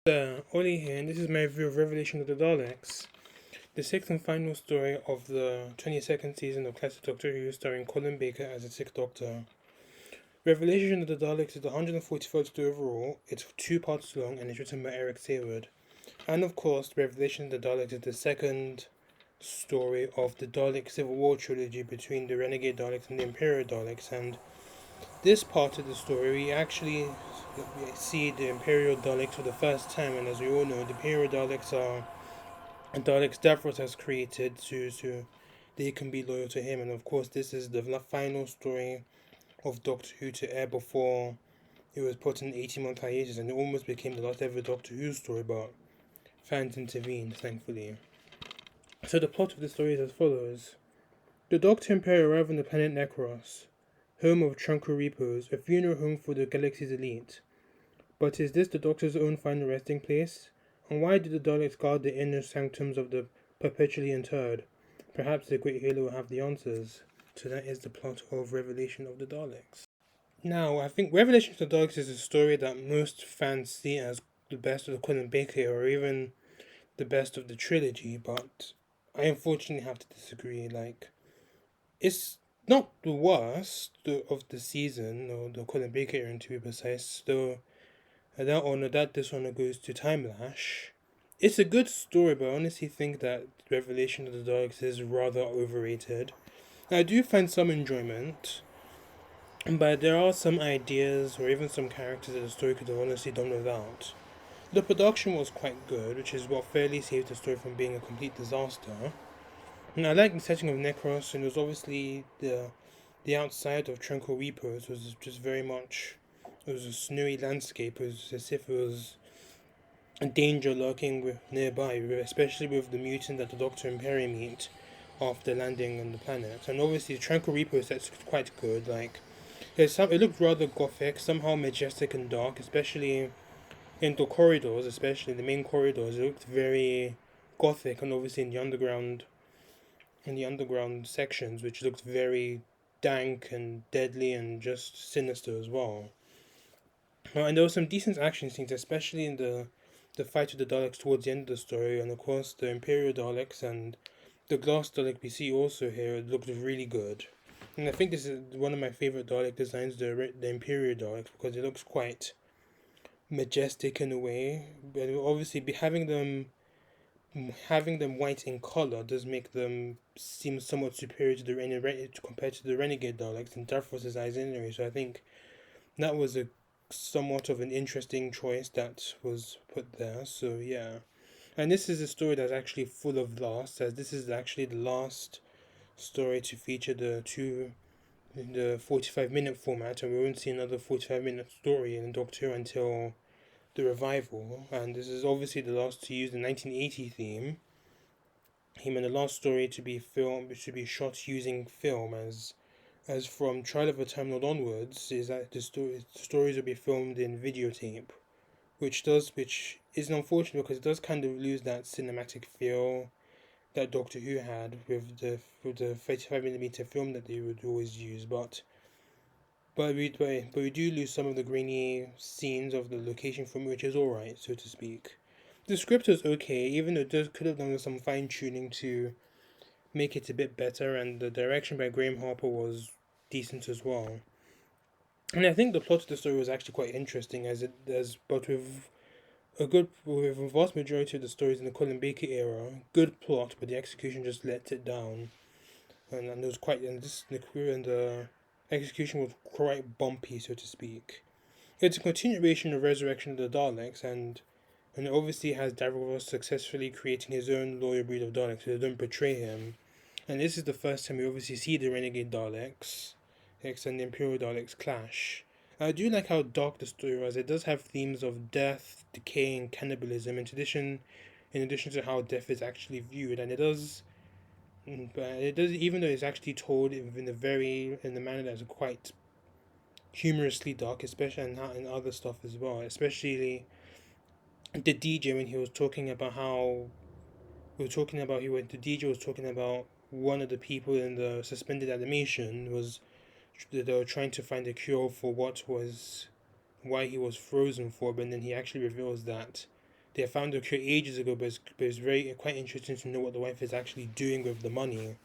Oli here, and this is my review of Revelation of the Daleks, the sixth and final story of the 22nd season of classic Doctor Who, starring Colin Baker as the Sixth Doctor. Revelation of the Daleks is the 144th story overall, it's 2 parts long, and it's written by Eric Sayward. And of course, Revelation of the Daleks is the second story of the Dalek Civil War Trilogy between the Renegade Daleks and the Imperial Daleks, and this part of the story we actually see the Imperial Daleks for the first time, and as we all know, the Imperial Daleks are Daleks Davros has created so they can be loyal to him, and of course this is the final story of Doctor Who to air before it was put in 18-month hiatus, and it almost became the last ever Doctor Who story, but fans intervened, thankfully. So the plot of the story is as follows. The Doctor and Perry arrive on the planet Necros, home of Trunco Repos, a funeral home for the galaxy's elite. But is this the Doctor's own final resting place? And why do the Daleks guard the inner sanctums of the perpetually interred? Perhaps the Great Halo will have the answers. So that is the plot of Revelation of the Daleks. Now, I think Revelation of the Daleks is a story that most fans see as the best of the Colin Baker or even the best of the trilogy, but I unfortunately have to disagree. It's not the worst of the season, or the Colin Baker era to be precise, though that dishonor goes to Time Lash. It's a good story, but I honestly think that Revelation of the Daleks is rather overrated. I do find some enjoyment, but there are some ideas or even some characters that the story could have honestly done without. The production was quite good, which is what fairly saved the story from being a complete disaster. And I like the setting of Necros, and it was obviously the outside of Tranquil Repos was just very much. It was a snowy landscape. It was as if it was a danger lurking nearby, especially with the mutant that the Doctor and Perry meet after landing on the planet. And obviously, the Tranquil Repos set's quite good. It looked rather gothic, somehow majestic and dark, especially in the corridors, especially the main corridors. It looked very gothic, and obviously in the underground sections, which looked very dank and deadly and just sinister as well. And there were some decent action scenes, especially in the fight with the Daleks towards the end of the story, and of course the Imperial Daleks and the Glass Dalek we see also here looked really good. And I think this is one of my favorite Dalek designs, the Imperial Daleks, because it looks quite majestic in a way. But obviously, having them white in color does make them seem somewhat superior to compared to the Renegade Daleks and Davros' eyes anyway. So I think that was a somewhat of an interesting choice that was put there. So yeah, and this is a story that's actually full of laughs, as this is actually the last story to feature the 45-minute format, and we won't see another 45-minute story in Doctor Who until the revival. And this is obviously the last to use the 1980 theme. Him and the last story to be shot using film, as from Trial of a Time Lord onwards, is that the stories will be filmed in videotape, which is unfortunate because it does kind of lose that cinematic feel that Doctor Who had with the 35mm film that they would always use, but we do lose some of the grainy scenes of the location from which is alright, so to speak. The script was okay, even though it could have done some fine tuning to make it a bit better, and the direction by Graham Harper was decent as well. And I think the plot of the story was actually quite interesting, but with a vast majority of the stories in the Colin Baker era, good plot, but the execution just let it down, and it was quite and the execution was quite bumpy, so to speak. It's a continuation of Resurrection of the Daleks, and it obviously has Davros successfully creating his own loyal breed of Daleks so they don't betray him. And this is the first time we obviously see the Renegade Daleks and the Imperial Daleks clash. I do like how dark the story was. It does have themes of death, decay, and cannibalism. In addition to how death is actually viewed, and it does, even though it's actually told in the manner that's quite humorously dark, especially in other stuff as well. Especially the DJ when he was talking about how we were talking about he went the DJ was talking about one of the people in the suspended animation was they were trying to find a cure for why he was frozen for, but then he actually reveals that they found the cure ages ago, but it's very quite interesting to know what the wife is actually doing with the money.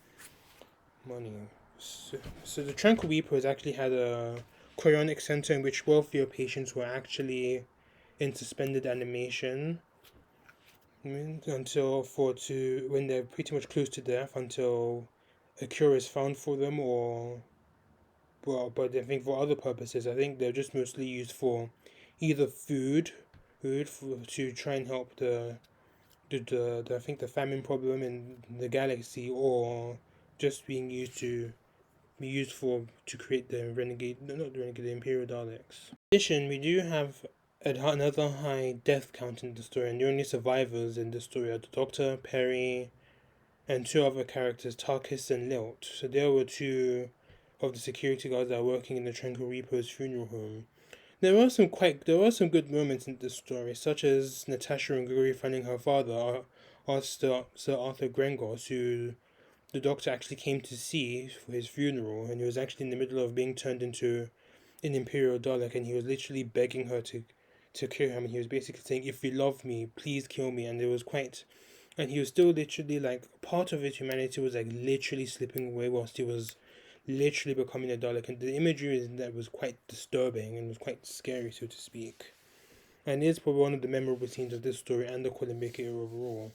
So the Tranquil Reaper has actually had a cryonic center in which wealthier patients were actually in suspended animation until when they're pretty much close to death until a cure is found for them, or well, but I think for other purposes. I think they're just mostly used for either to try and help the I think the famine problem in the galaxy, or just being used to create the renegade, no, not the renegade, the Imperial Daleks. In addition, we do have another high death count in the story, and the only survivors in the story are the Doctor, Perry, and two other characters, Tarkus and Lilt. So there were two of the security guards that are working in the Tranquil Reaper's funeral home. There were some good moments in this story, such as Natasha and Gregory finding her father, Sir Arthur Grengos, who the Doctor actually came to see for his funeral, and he was actually in the middle of being turned into an Imperial Dalek, and he was literally begging her to kill him, and he was basically saying, "If you love me, please kill me." And it was quite, and he was still literally like part of his humanity was like literally slipping away whilst he was literally becoming a Dalek, and the imagery in that was quite disturbing and was quite scary, so to speak. And it is probably one of the memorable scenes of this story and the Colin Baker era overall.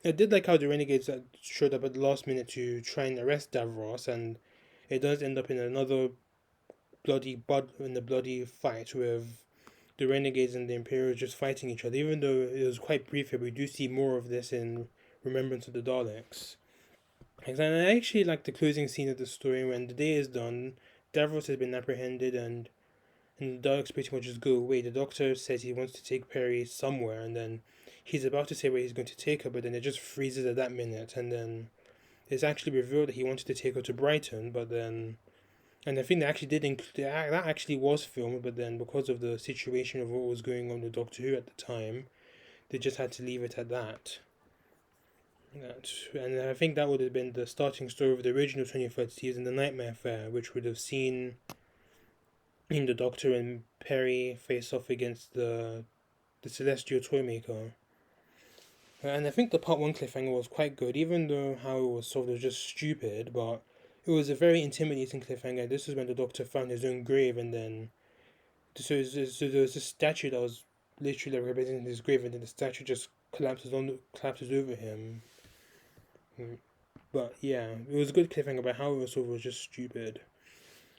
I did like how the Renegades showed up at the last minute to try and arrest Davros, and it does end up in another bloody fight with the Renegades and the Imperials just fighting each other. Even though it was quite brief here, we do see more of this in Remembrance of the Daleks. And I actually like the closing scene of the story when the day is done. Davros has been apprehended, and the Daleks pretty much just go away. The Doctor says he wants to take Perry somewhere, and then he's about to say where he's going to take her, but then it just freezes at that minute, and then it's actually revealed that he wanted to take her to Brighton, but then, and I think they actually did include that actually was filmed, but then because of the situation of what was going on with Doctor Who at the time, they just had to leave it at that. And I think that would have been the starting story of the original 23rd season, The Nightmare Fair, which would have seen the Doctor and Perry face off against the Celestial Toymaker. And I think the part one cliffhanger was quite good, even though how it was solved was just stupid, but it was a very intimidating cliffhanger. This is when the Doctor found his own grave, and then so there was a statue that was literally representing his grave, and then the statue just collapses over him. But yeah, it was a good cliffhanger, but how it was solved was just stupid.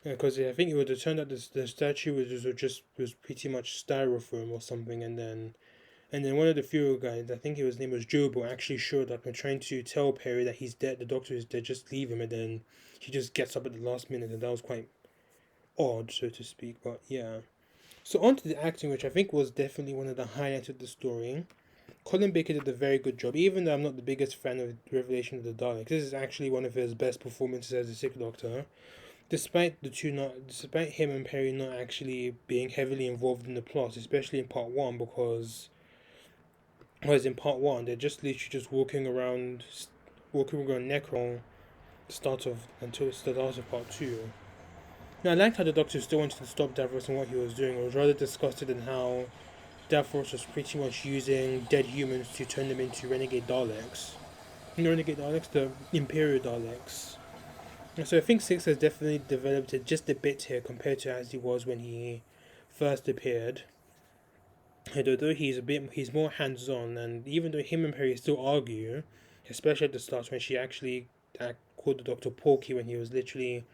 Because I think it would have turned out the statue was pretty much styrofoam or something, and then one of the funeral guys, I think his name was Jobo, actually showed up and trying to tell Perry that he's dead, the Doctor is dead, just leave him, and then he just gets up at the last minute, and that was quite odd, so to speak, but yeah. So on to the acting, which I think was definitely one of the highlights of the story. Colin Baker did a very good job, even though I'm not the biggest fan of Revelation of the Daleks. This is actually one of his best performances as a Sixth Doctor. Despite him and Perry not actually being heavily involved in the plot, especially in part one, whereas in part one they're just literally just walking around Necron, until the start of part two. Now I liked how the Doctor still wanted to stop Davros and what he was doing. I was rather disgusted in how Davros was pretty much using dead humans to turn them into renegade Daleks. No, renegade Daleks, the Imperial Daleks. So I think Six has definitely developed it just a bit here compared to as he was when he first appeared. And although he's more hands-on, and even though him and Perry still argue, especially at the start when she actually called the Doctor Porky when he was literally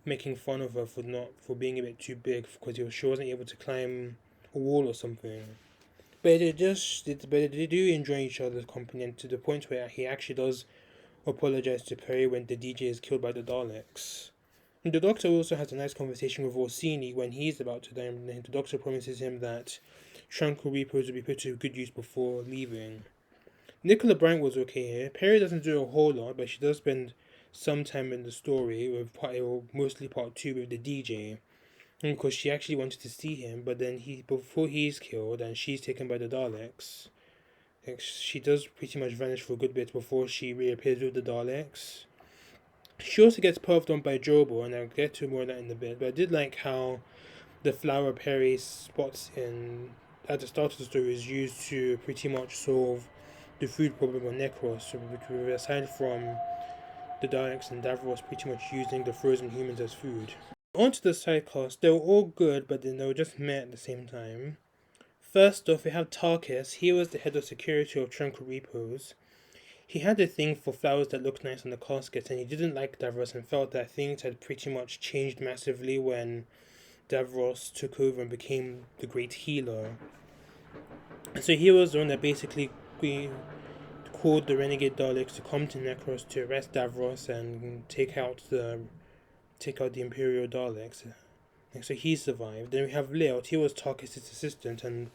making fun of her for being a bit too big because she wasn't able to climb a wall or something. But they do enjoy each other's company, and to the point where he actually does apologize to Perry when the DJ is killed by the Daleks. And the Doctor also has a nice conversation with Orsini when he's about to die, and the Doctor promises him that Tranquil Reapers will be put to good use before leaving. Nicola Bryant was okay here. Perry doesn't do a whole lot, but she does spend some time in the story, mostly part 2 with the DJ. Because she actually wanted to see him, but then before he's killed and she's taken by the Daleks, she does pretty much vanish for a good bit before she reappears with the Daleks. She also gets puffed on by Jobo, and I'll get to more of that in a bit, but I did like how the flower Perry spots in at the start of the story is used to pretty much solve the food problem on Necros. So aside from the Daleks and Davros pretty much using the frozen humans as food. On to the side cast, they were all good, but then they were just met at the same time. First off, we have Tarkus. He was the head of security of Tranquil Repos. He had a thing for flowers that looked nice on the caskets, and he didn't like Davros and felt that things had pretty much changed massively when Davros took over and became the Great Healer. So he was the one that basically called the renegade Daleks to come to Necros to arrest Davros and take out the Imperial Daleks. And so he survived. Then we have Leot. He was Tarkus' assistant, and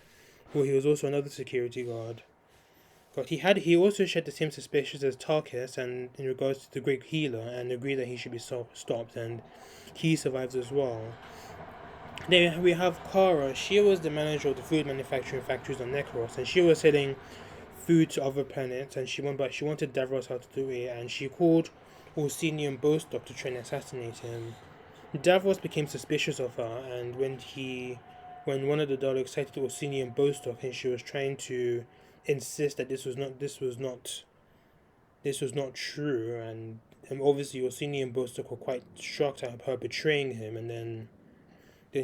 he was also another security guard. But he also shared the same suspicions as Tarkus, and in regards to the Great Healer, and agreed that he should be stopped, and he survives as well. Then we have Kara. She was the manager of the food manufacturing factories on Necros, and she was selling food to other planets, and she wanted Davros out of the way, and she called Orsini and Bostock to try and assassinate him. Davros became suspicious of her, and when one of the Daleks cited Orsini and Bostock, and she was trying to insist that this was not true, and obviously Orsini and Bostock were quite shocked at her betraying him, and then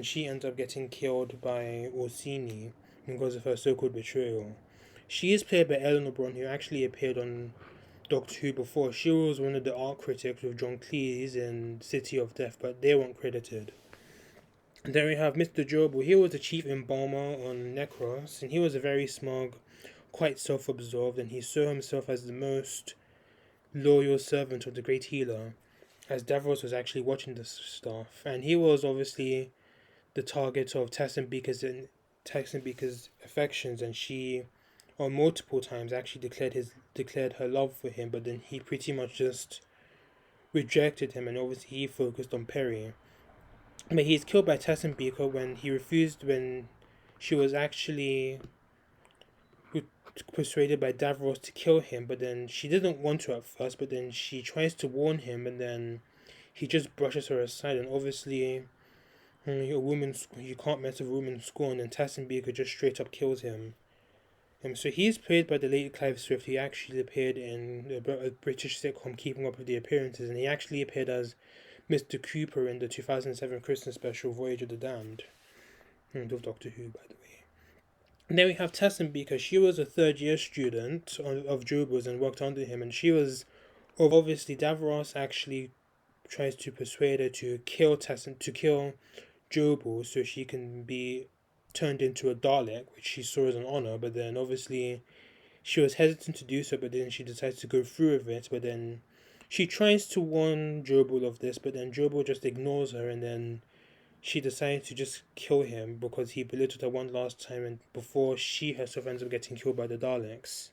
she ends up getting killed by Orsini because of her so-called betrayal. She is played by Eleanor Bron, who actually appeared on Doctor Who before. She was one of the art critics with John Cleese in City of Death, but they weren't credited. And then we have Mr. Jobu. He was the chief embalmer on Necros, and he was a very smug, quite self-absorbed, and he saw himself as the most loyal servant of the Great Healer, as Davros was actually watching this stuff. And he was obviously the target of Tassin Beaker's affections, and she on multiple times actually declared her love for him, but then he pretty much just rejected him, and obviously he focused on Perry. But he's killed by Tassin Beaker when she was actually persuaded by Davros to kill him, but then she didn't want to at first, but then she tries to warn him, and then he just brushes her aside, and obviously you can't mess with a woman's scorn, and Tassin Beaker just straight up kills him. So he's played by the late Clive Swift. He actually appeared in a British sitcom, Keeping Up with the Appearances, and he actually appeared as Mr. Cooper in the 2007 Christmas special Voyage of the Damned. Of Doctor Who, by the way. And then we have Tassin Beaker. She was a third-year student of Jobu's and worked under him, and she was obviously Davros actually tries to persuade her to kill Jobu so she can be turned into a Dalek, which she saw as an honor, but then obviously she was hesitant to do so, but then she decides to go through with it, but then she tries to warn Jobu of this, but then Jobu just ignores her, and then she decides to just kill him because he belittled her one last time, and before she herself ends up getting killed by the Daleks.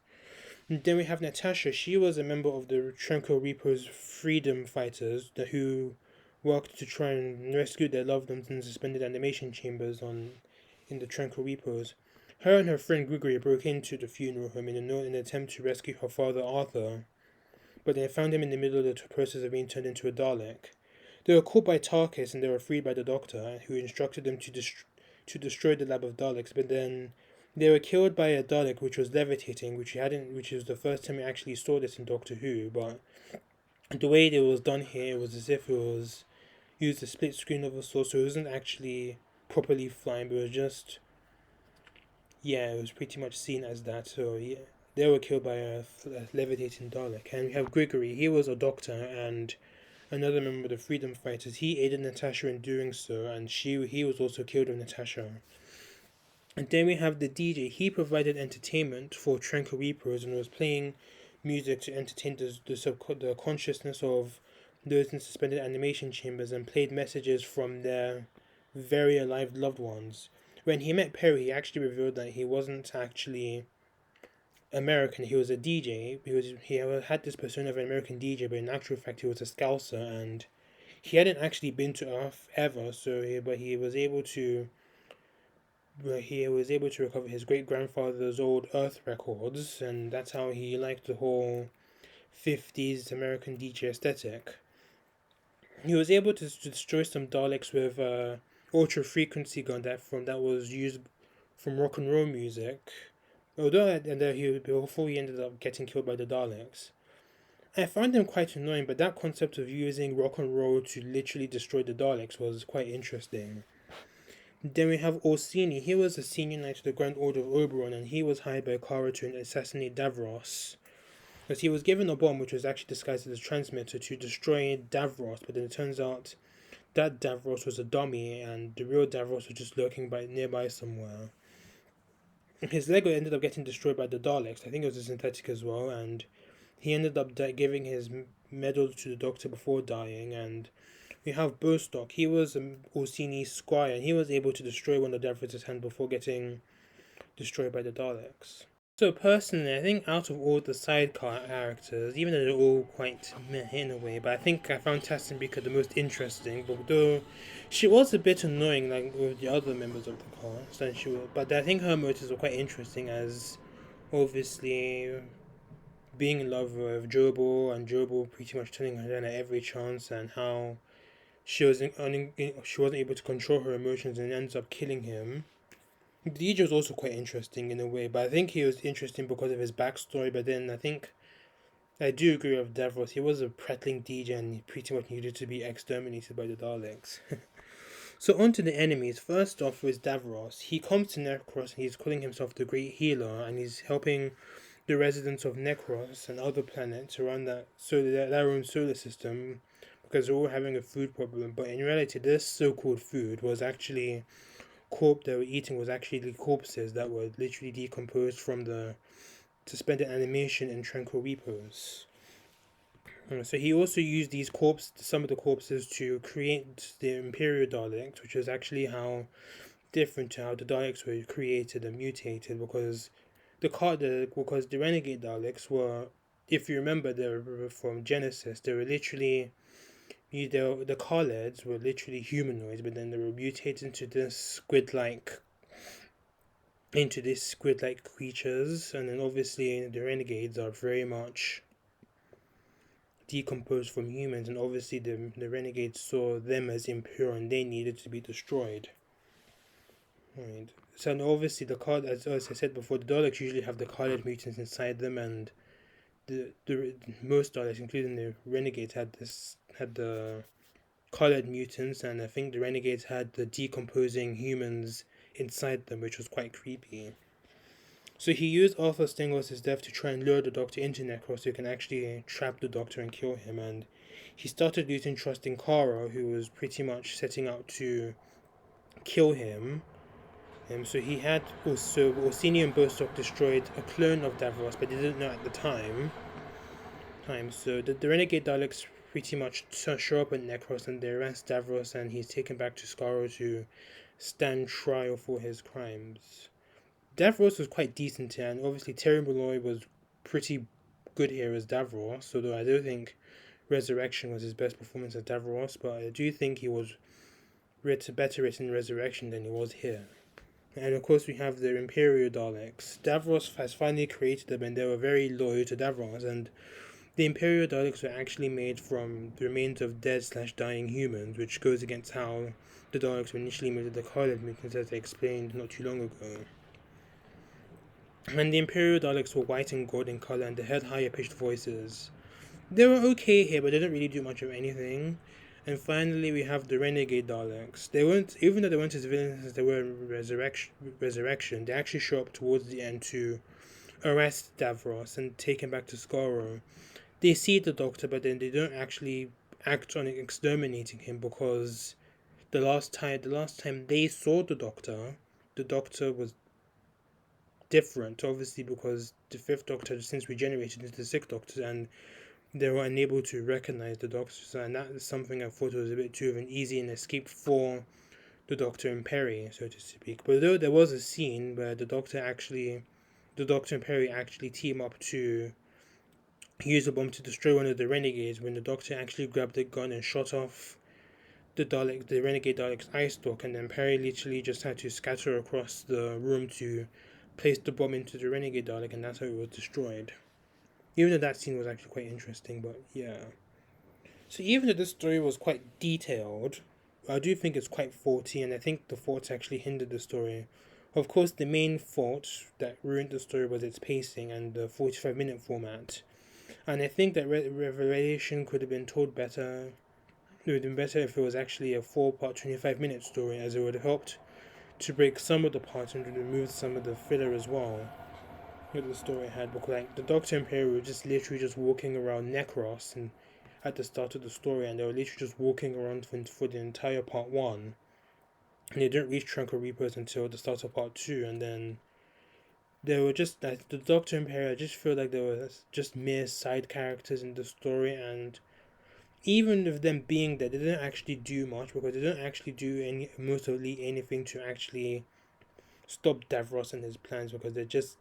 And then we have Natasha. She was a member of the Tranquil Repos freedom fighters who worked to try and rescue their loved ones in suspended animation chambers in the Tranquil Repos. Her and her friend Gregory broke into the funeral home in an attempt to rescue her father Arthur, but they found him in the middle of the process of being turned into a Dalek. They were caught by Tarkus and they were freed by the Doctor, who instructed them to destroy the lab of Daleks, but then they were killed by a Dalek which was levitating, which was the first time we actually saw this in Doctor Who, but the way it was done here was as if it was used a split screen of a sort, so it wasn't actually properly flying, but it was just, it was pretty much seen as that. So yeah, they were killed by a levitating Dalek. And we have Gregory. He was a doctor and another member of the freedom fighters. He aided Natasha in doing so, and he was also killed with Natasha. And then we have the DJ. He provided entertainment for Tranquil Repos and was playing music to entertain the consciousness of those in suspended animation chambers, and played messages from their very alive loved ones. When he met Perry, he actually revealed that he wasn't actually American. He was a DJ. He had this persona of an American DJ, but in actual fact he was a Scouser, and he hadn't actually been to Earth ever. But he was able to recover his great grandfather's old Earth records, and that's how he liked the whole 50s American DJ aesthetic. He was able to destroy some Daleks with ultra frequency gun that was used from rock and roll music. Although before he ended up getting killed by the Daleks, I found him quite annoying. But that concept of using rock and roll to literally destroy the Daleks was quite interesting. Then we have Orsini. He was a senior knight of the Grand Order of Oberon, and he was hired by Kara to assassinate Davros. Because he was given a bomb which was actually disguised as a transmitter to destroy Davros, but then it turns out that Davros was a dummy, and the real Davros was just lurking nearby somewhere. His Lego ended up getting destroyed by the Daleks. I think it was a synthetic as well, and he ended up giving his medal to the Doctor before dying. And we have Bostock. He was Orsini's squire, and he was able to destroy one of Davros' hand before getting destroyed by the Daleks. So personally, I think out of all the sidecar characters, even though they're all quite meh in a way, but I think I found Tassenbika the most interesting. But though she was a bit annoying, like with the other members of the cast, but I think her motives were quite interesting, as obviously being in love with Jobel, and Jobel pretty much telling her at every chance, and how she wasn't able to control her emotions and ends up killing him. DJ was also quite interesting in a way, but I think he was interesting because of his backstory. But then I do agree with Davros. He was a prattling DJ and he pretty much needed to be exterminated by the Daleks. So on to the enemies. First off was Davros. He comes to Necros and he's calling himself the Great Healer, and he's helping the residents of Necros and other planets around their own solar system, because they're all having a food problem. But in reality, this so-called food was actually they were eating was actually corpses that were literally decomposed from the suspended animation in tranquil repose. So he also used some of the corpses, to create the Imperial Daleks, which is actually how different to how the Daleks were created and mutated, because the Renegade Daleks were, if you remember, they were from Genesis. They were literally the Khaleds were literally humanoids, but then they were mutated into this squid-like creatures, and then obviously the Renegades are very much decomposed from humans, and obviously the Renegades saw them as impure and they needed to be destroyed. Right. So obviously as I said before, the Daleks usually have the Khaled mutants inside them, and the most Daleks, including the Renegades, had the Khaled mutants, and I think the Renegades had the decomposing humans inside them, which was quite creepy. So he used Arthur Stengos' death to try and lure the Doctor into Necros so he can actually trap the Doctor and kill him, and he started losing trust in Kara, who was pretty much setting out to kill him. So he had also Orsini and Bostock destroyed a clone of Davros, but they didn't know at the time. So the Renegade Daleks pretty much show up at Necros and they arrest Davros, and he's taken back to Skaro to stand trial for his crimes. Davros was quite decent here, and obviously Terry Malloy was pretty good here as Davros, although I don't think Resurrection was his best performance as Davros, but I do think he was better written in Resurrection than he was here. And of course we have the Imperial Daleks. Davros has finally created them, and they were very loyal to Davros, and the Imperial Daleks were actually made from the remains of dead/dying humans, which goes against how the Daleks were initially made of the Khaled mutants, as I explained not too long ago. And the Imperial Daleks were white and gold in colour, and they had higher pitched voices. They were okay here, but they didn't really do much of anything. And finally, we have the Renegade Daleks. Even though they weren't as villains as they were in Resurrection, they actually show up towards the end to arrest Davros and take him back to Skaro. They see the Doctor, but then they don't actually act on exterminating him, because the last time they saw the Doctor was different, obviously, because the Fifth Doctor has since regenerated into the Sixth Doctor, and they were unable to recognize the Doctor, and that is something I thought was a bit too of an easy and escape for the Doctor and Perry, so to speak. But though there was a scene where the Doctor and Perry actually team up to use a bomb to destroy one of the Renegades, when the Doctor actually grabbed a gun and shot off the Renegade Dalek's eye stalk, and then Perry literally just had to scatter across the room to place the bomb into the Renegade Dalek, and that's how it was destroyed. Even though that scene was actually quite interesting, but yeah. So even though this story was quite detailed, I do think it's quite faulty, and I think the faults actually hindered the story Of course, the main fault that ruined the story was its pacing and the 45-minute format. And I think that Revelation could have been told better. It would have been better if it was actually a 4-part, 25-minute story, as it would have helped to break some of the parts and to remove some of the filler as well that the story had. Because like the Doctor and Perry were just literally just walking around Necros and at the start of the story, and they were literally just walking around for the entire part 1. And they didn't reach Trunk of Reapers until the start of part 2, and then they were just like the Doctor and Perry. I just feel like they were just mere side characters in the story, and even with them being there, they didn't actually do much because they didn't actually do mostly anything to actually stop Davros and his plans, because they're just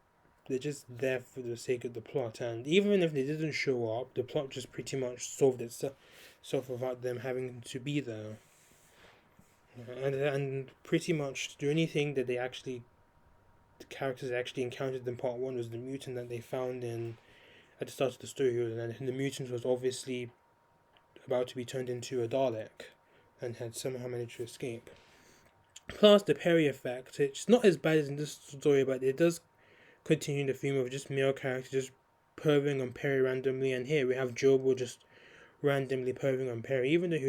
there for the sake of the plot. And even if they didn't show up, the plot just pretty much solved itself without them having to be there. And pretty much the only thing that the characters actually encountered in part 1 was the mutant that they found at the start of the story, and the mutant was obviously about to be turned into a Dalek and had somehow managed to escape. Plus the Perry effect, it's not as bad as in this story, but it does continue the theme of just male characters just perving on Perry randomly, and here we have Jobo just randomly perving on Perry, even though he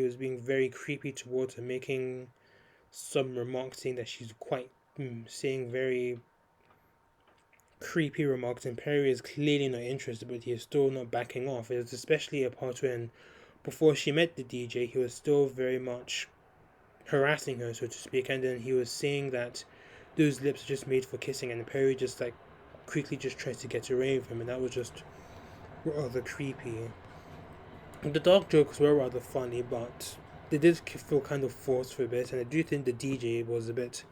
was being very creepy towards her, making some remarks saying that she's quite saying very creepy remarks, and Perry is clearly not interested, but he is still not backing off. It's especially a part when, before she met the DJ, he was still very much harassing her, so to speak, and then he was saying that those lips are just made for kissing, and Perry just like quickly just tries to get away with him, and that was just rather creepy. The dark jokes were rather funny, but they did feel kind of forced for a bit, and I do think the DJ was a bit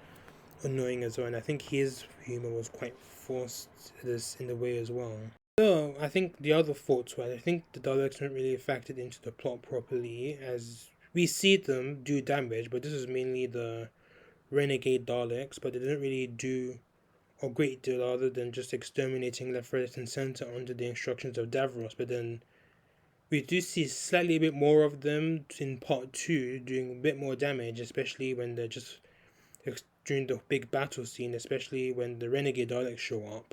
annoying as well, and I think his humor was quite forced in the way as well. So I think the other faults were, I think the Daleks weren't really factored into the plot properly, as we see them do damage, but this is mainly the renegade Daleks, but they didn't really do a great deal other than just exterminating left, right, and center under the instructions of Davros. But then we do see slightly a bit more of them in part 2 doing a bit more damage, especially when they're just during the big battle scene, especially when the renegade Daleks show up.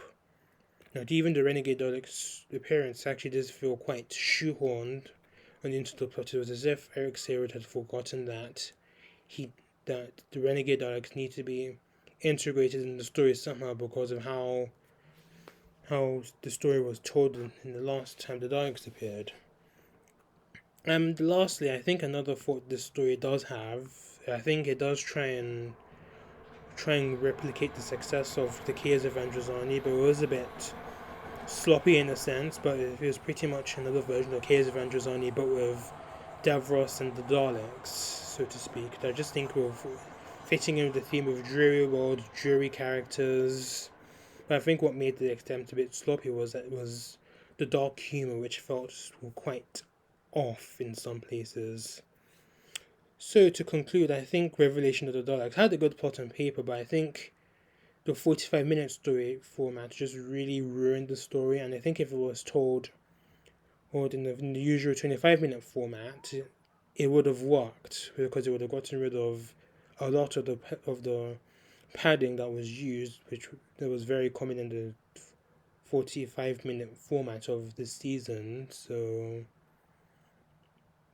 Now, even the renegade Daleks' appearance actually does feel quite shoehorned into the plot. It was as if Eric Sayre had forgotten that the renegade Daleks need to be integrated in the story somehow because of how the story was told in the last time the Daleks appeared. And lastly, I think another fault this story does have, I think it does try and replicate the success of the Chaos of Androzani, but it was a bit sloppy in a sense, but it was pretty much another version of Chaos of Androzani, but with Davros and the Daleks, so to speak. I just think with fitting in with the theme of dreary world, dreary characters. But I think what made the attempt a bit sloppy was that it was the dark humor, which felt quite off in some places. So to conclude, I think Revelation of the Daleks had a good plot on paper, but I think the 45-minute story format just really ruined the story, and I think if it was told or in the usual 25-minute format, it would have worked, because it would have gotten rid of a lot of the padding that was used, that was very common in the 45-minute format of this season. So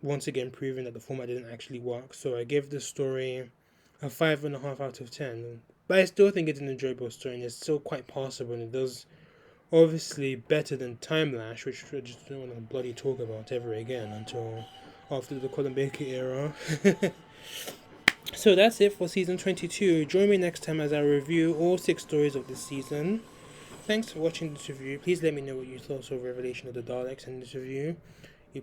once again proving that the format didn't actually work. So I give this story a 5.5 out of 10. But I still think it's an enjoyable story, and it's still quite passable, and it does obviously better than Time Lash, which I just don't want to bloody talk about ever again until after the Colin Baker era. So that's it for season 22. Join me next time as I review all 6 stories of this season. Thanks for watching this review. Please let me know what you thought of Revelation of the Daleks in this review.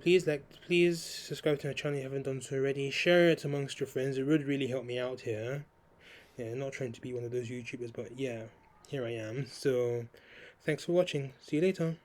Please subscribe to my channel if you haven't done so already. Share it amongst your friends. It would really help me out here. Yeah, not trying to be one of those YouTubers, but yeah, here I am. So, thanks for watching. See you later.